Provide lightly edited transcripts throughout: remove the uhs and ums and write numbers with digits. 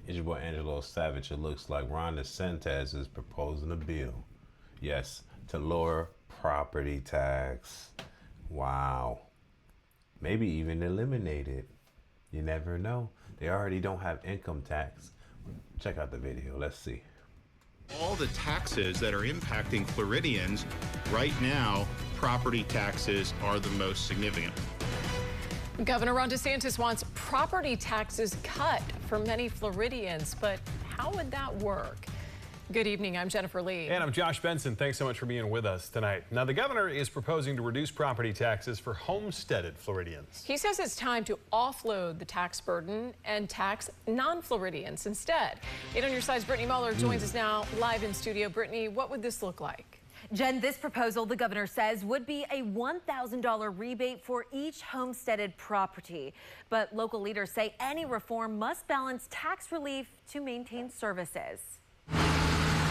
It's your boy Angelo Savage. It looks like Ron DeSantis is proposing a bill. Yes, to lower property tax. Wow. Maybe even eliminate it. You never know. They already don't have income tax. Check out the video. Let's see. All the taxes that are impacting Floridians right now, property taxes are the most significant. Governor Ron DeSantis wants property taxes cut for many Floridians, but how would that work? Good evening, I'm Jennifer Lee. And I'm Josh Benson. Thanks so much for being with us tonight. Now, the governor is proposing to reduce property taxes for homesteaded Floridians. He says it's time to offload the tax burden and tax non-Floridians instead. 8 on your side's Brittany Muller joins us now live in studio. Brittany, what would this look like? Jen, this proposal, the governor says, would be a $1,000 rebate for each homesteaded property. But local leaders say any reform must balance tax relief to maintain services.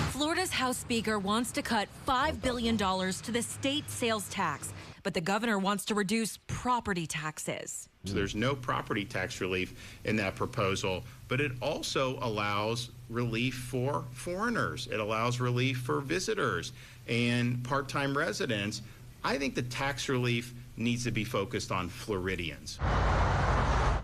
Florida's House Speaker wants to cut $5 billion to the state sales tax, but the governor wants to reduce property taxes. So there's no property tax relief in that proposal, but it also allows relief for foreigners. It allows relief for visitors and part-time residents. I think the tax relief needs to be focused on Floridians.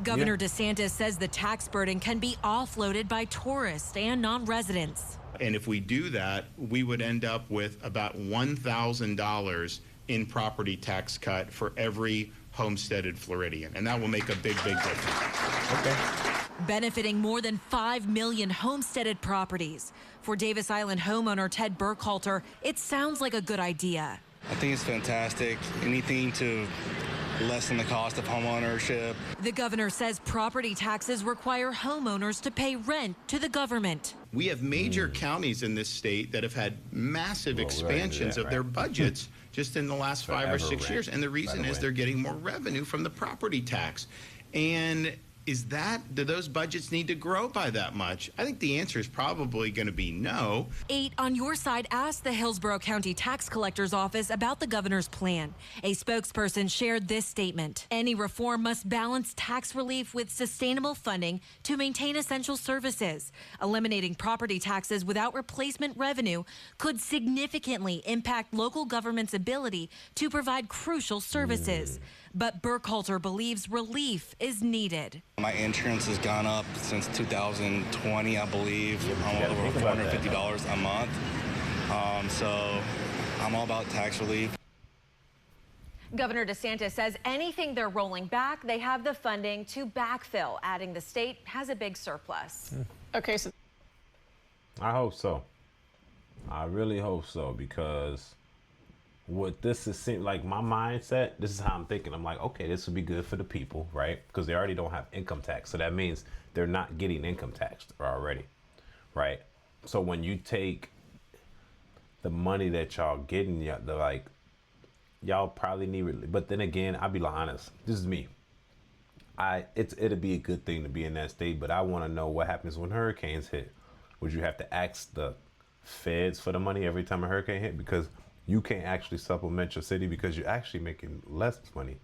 Governor DeSantis says the tax burden can be offloaded by tourists and non-residents. And if we do that, we would end up with about $1,000 in property tax cut for every homesteaded Floridian. And that will make a big, big difference. Okay. Benefiting more than 5 million homesteaded properties. For Davis Island homeowner Ted Burkhalter, it sounds like a good idea. I think it's fantastic. Anything to lessen the cost of homeownership. The governor says property taxes require homeowners to pay rent to the government. We have major counties in this state that have had massive expansions of their budgets just in the last 5 or 6 years. And the reason is they're getting more revenue from the property tax. And do those budgets need to grow by that much? I think the answer is probably going to be no. 8 on your side asked the Hillsborough County Tax Collector's Office about the governor's plan. A spokesperson shared this statement. Any reform must balance tax relief with sustainable funding to maintain essential services. Eliminating property taxes without replacement revenue could significantly impact local government's ability to provide crucial services. But Burkhalter believes relief is needed. My insurance has gone up since 2020, I believe, over $450 a month. So I'm all about tax relief. Governor DeSantis says anything they're rolling back, they have the funding to backfill, adding the state has a big surplus. Okay, so I hope so. I really hope so, because what this is like my mindset, this is how I'm thinking. I'm like, okay, this would be good for the people, right? Because they already don't have income tax. So that means they're not getting income taxed already, right? So when you take the money that y'all getting, y'all probably need, but then again, I'll be honest, this is me. It'll be a good thing to be in that state, but I want to know what happens when hurricanes hit. Would you have to ask the feds for the money every time a hurricane hit? Because you can't actually supplement your city because you're actually making less money.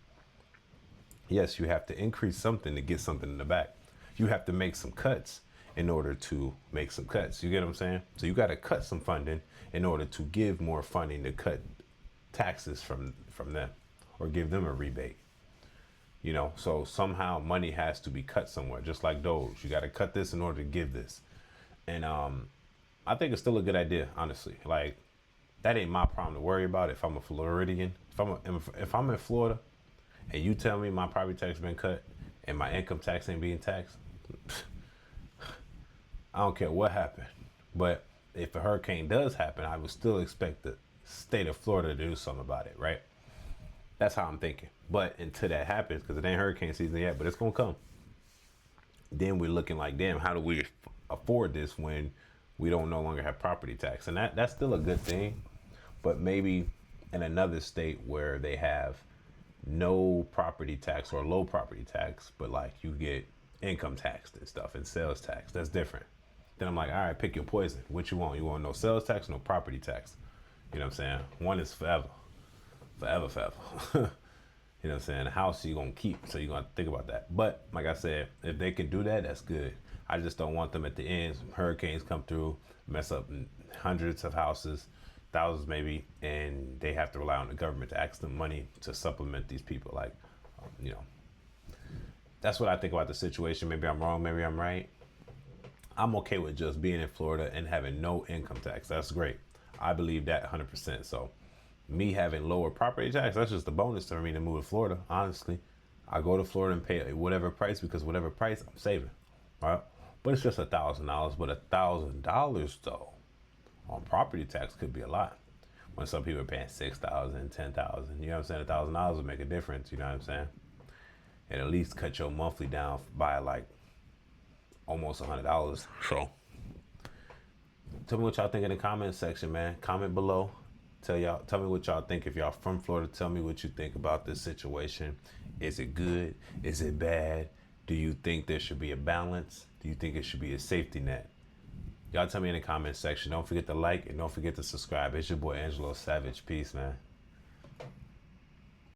Yes, you have to increase something to get something in the back. You have to make some cuts in order to make some cuts. You get what I'm saying? So you got to cut some funding in order to give more funding to cut taxes from them or give them a rebate. You know, so somehow money has to be cut somewhere, just like those. You got to cut this in order to give this. And I think it's still a good idea, honestly. Like, that ain't my problem to worry about if I'm a Floridian. If I'm in Florida and you tell me my property tax been cut and my income tax ain't being taxed, I don't care what happened. But if a hurricane does happen, I would still expect the state of Florida to do something about it, right? That's how I'm thinking. But until that happens, because it ain't hurricane season yet, but it's going to come. Then we're looking like, damn, how do we afford this when we don't no longer have property tax? And that's still a good thing. But maybe in another state where they have no property tax or low property tax, but like you get income tax and stuff and sales tax, that's different. Then I'm like, all right, pick your poison. What you want? You want no sales tax, no property tax? You know what I'm saying? One is forever. Forever. You know what I'm saying? The house you're going to keep, so you're going to think about that. But like I said, if they can do that, that's good. I just don't want them at the end. Hurricanes come through, mess up hundreds of houses, thousands maybe, and they have to rely on the government to ask them money to supplement these people. Like, you know, that's what I think about the situation. Maybe I'm wrong, maybe I'm right. I'm okay with just being in Florida and having no income tax. That's great. I believe that 100%. So me having lower property tax, that's just a bonus for me to move to Florida, honestly. I go to Florida and pay whatever price, because whatever price I'm saving, right? But it's just $1,000. But $1,000 though on property tax could be a lot. When some people are paying $6,000, $10,000, you know what I'm saying? $1,000 would make a difference. You know what I'm saying? And at least cut your monthly down by like almost $100. So tell me what y'all think in the comment section, man. Comment below. Tell me what y'all think. If y'all from Florida, tell me what you think about this situation. Is it good? Is it bad? Do you think there should be a balance? Do you think it should be a safety net? Y'all tell me in the comment section. Don't forget to like and don't forget to subscribe. It's your boy Angelo Savage. Peace, man.